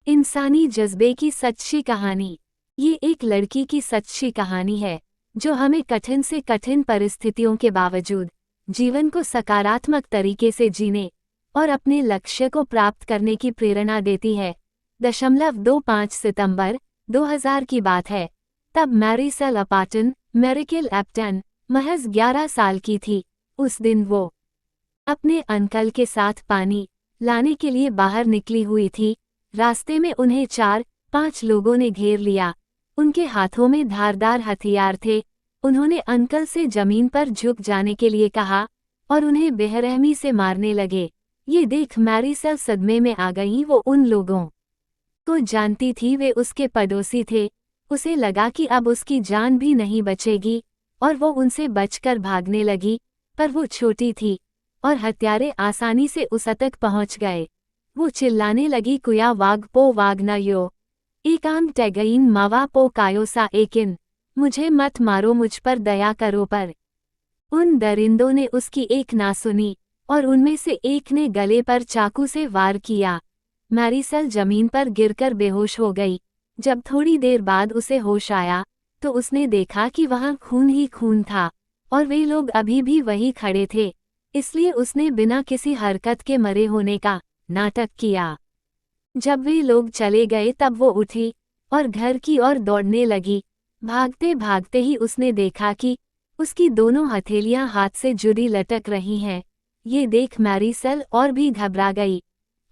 इंसानी जज्बे की सच्ची कहानी। ये एक लड़की की सच्ची कहानी है जो हमें कठिन से कठिन परिस्थितियों के बावजूद जीवन को सकारात्मक तरीके से जीने और अपने लक्ष्य को प्राप्त करने की प्रेरणा देती है। 25 सितंबर 2000 की बात है। तब मैरीसेल अपाटन मेरिकेल एप्टन महज 11 साल की थी। उस दिन वो अपने अंकल के साथ पानी लाने के लिए बाहर निकली हुई थी। रास्ते में उन्हें 4-5 लोगों ने घेर लिया। उनके हाथों में धारदार हथियार थे। उन्होंने अंकल से जमीन पर झुक जाने के लिए कहा और उन्हें बेरहमी से मारने लगे। ये देख मैरीसेल सदमे में आ गई। वो उन लोगों को जानती थी, वे उसके पड़ोसी थे। उसे लगा कि अब उसकी जान भी नहीं बचेगी और वो उनसे बचकर भागने लगी, पर वो छोटी थी और हत्यारे आसानी से उस तक पहुंच गए। वो चिल्लाने लगी, कुया वाग पो वाग न यो एकांग टैगईन मावा पो कायोसा एकिन, मुझे मत मारो, मुझ पर दया करो। पर उन दरिंदों ने उसकी एक ना सुनी और उनमें से एक ने गले पर चाकू से वार किया। मैरीसेल जमीन पर गिरकर बेहोश हो गई। जब थोड़ी देर बाद उसे होश आया तो उसने देखा कि वहां खून ही खून था और वे लोग अभी भी वहीं खड़े थे। इसलिए उसने बिना किसी हरकत के मरे होने का नाटक किया। जब वे लोग चले गए तब वो उठी और घर की ओर दौड़ने लगी। भागते भागते ही उसने देखा कि उसकी दोनों हथेलियां हाथ से जुड़ी लटक रही हैं। ये देख मैरीसेल और भी घबरा गई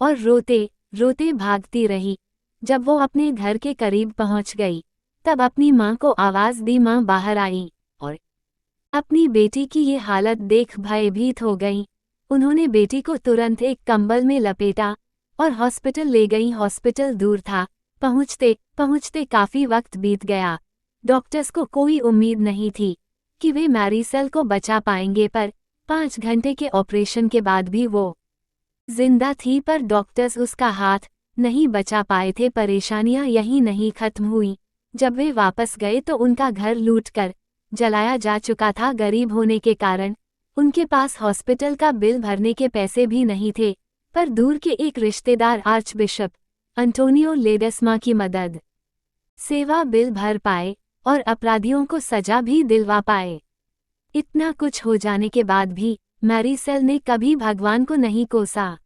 और रोते रोते भागती रही। जब वो अपने घर के करीब पहुंच गई तब अपनी मां को आवाज दी। मां बाहर आई और अपनी बेटी की ये हालत देख भयभीत हो गईं। उन्होंने बेटी को तुरंत एक कंबल में लपेटा और हॉस्पिटल ले गई। हॉस्पिटल दूर था। पहुंचते पहुंचते काफी वक्त बीत गया। डॉक्टर्स को कोई उम्मीद नहीं थी कि वे मैरीसेल को बचा पाएंगे, पर 5 घंटे के ऑपरेशन के बाद भी वो जिंदा थी। पर डॉक्टर्स उसका हाथ नहीं बचा पाए थे। परेशानियां यहीं नहीं खत्म हुई। जब वे वापस गए तो उनका घर लूटकर जलाया जा चुका था। गरीब होने के कारण उनके पास हॉस्पिटल का बिल भरने के पैसे भी नहीं थे, पर दूर के एक रिश्तेदार आर्चबिशप अंटोनियो लेडेस्मा की मदद सेवा बिल भर पाए और अपराधियों को सजा भी दिलवा पाए। इतना कुछ हो जाने के बाद भी मैरीसेल ने कभी भगवान को नहीं कोसा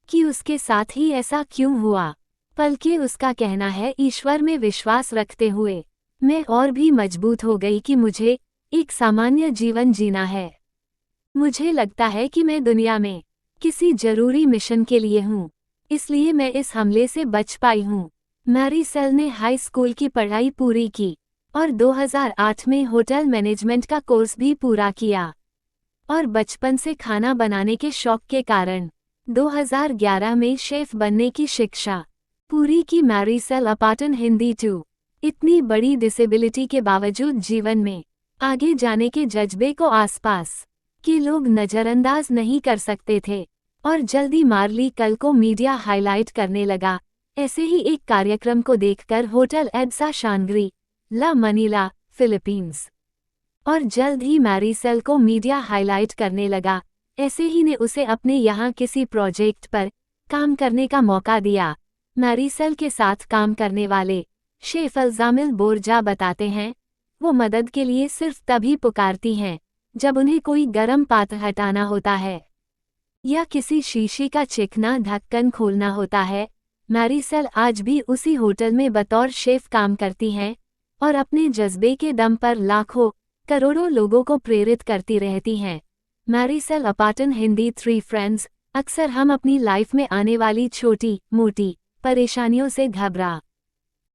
कि उसके साथ ही ऐसा क्यों हुआ, बल्कि उसका कहना है, ईश्वर में विश्वास रखते हुए मैं और भी मजबूत हो गई कि मुझे एक सामान्य जीवन जीना है। मुझे लगता है कि मैं दुनिया में किसी जरूरी मिशन के लिए हूँ, इसलिए मैं इस हमले से बच पाई हूँ। मैरीसेल ने हाई स्कूल की पढ़ाई पूरी की और 2008 में होटल मैनेजमेंट का कोर्स भी पूरा किया और बचपन से खाना बनाने के शौक के कारण 2011 में शेफ बनने की शिक्षा पूरी की। मैरीसेल अपाटन हिंदी 2 इतनी बड़ी डिसेबिलिटी के बावजूद जीवन में आगे जाने के जज्बे को आसपास के लोग नज़रअंदाज नहीं कर सकते थे और जल्दी मार्ली कल को मीडिया हाईलाइट करने लगा। ऐसे ही एक कार्यक्रम को देखकर होटल एड्सा शांग्री ला मनीला फिलीपींस और जल्द ही मैरीसेल को मीडिया हाईलाइट करने लगा। ऐसे ही ने उसे अपने यहाँ किसी प्रोजेक्ट पर काम करने का मौका दिया। मैरीसेल के साथ काम करने वाले शेफ अल्जामिल बोरजा बताते हैं, वो मदद के लिए सिर्फ तभी पुकारती हैं जब उन्हें कोई गर्म पात्र हटाना होता है या किसी शीशी का चिकना ढक्कन खोलना होता है। मैरीसेल आज भी उसी होटल में बतौर शेफ काम करती हैं और अपने जज्बे के दम पर लाखों करोड़ों लोगों को प्रेरित करती रहती हैं। मैरीसेल अपाटन हिंदी 3 फ्रेंड्स। अक्सर हम अपनी लाइफ में आने वाली छोटी मोटी परेशानियों से घबरा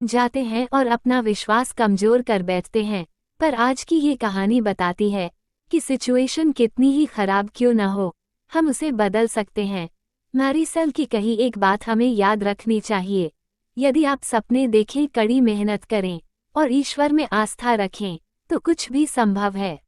जाते हैं और अपना विश्वास कमजोर कर बैठते हैं, पर आज की ये कहानी बताती है कि सिचुएशन कितनी ही खराब क्यों न हो, हम उसे बदल सकते हैं। मैरीसेल की कही एक बात हमें याद रखनी चाहिए, यदि आप सपने देखें, कड़ी मेहनत करें और ईश्वर में आस्था रखें तो कुछ भी संभव है।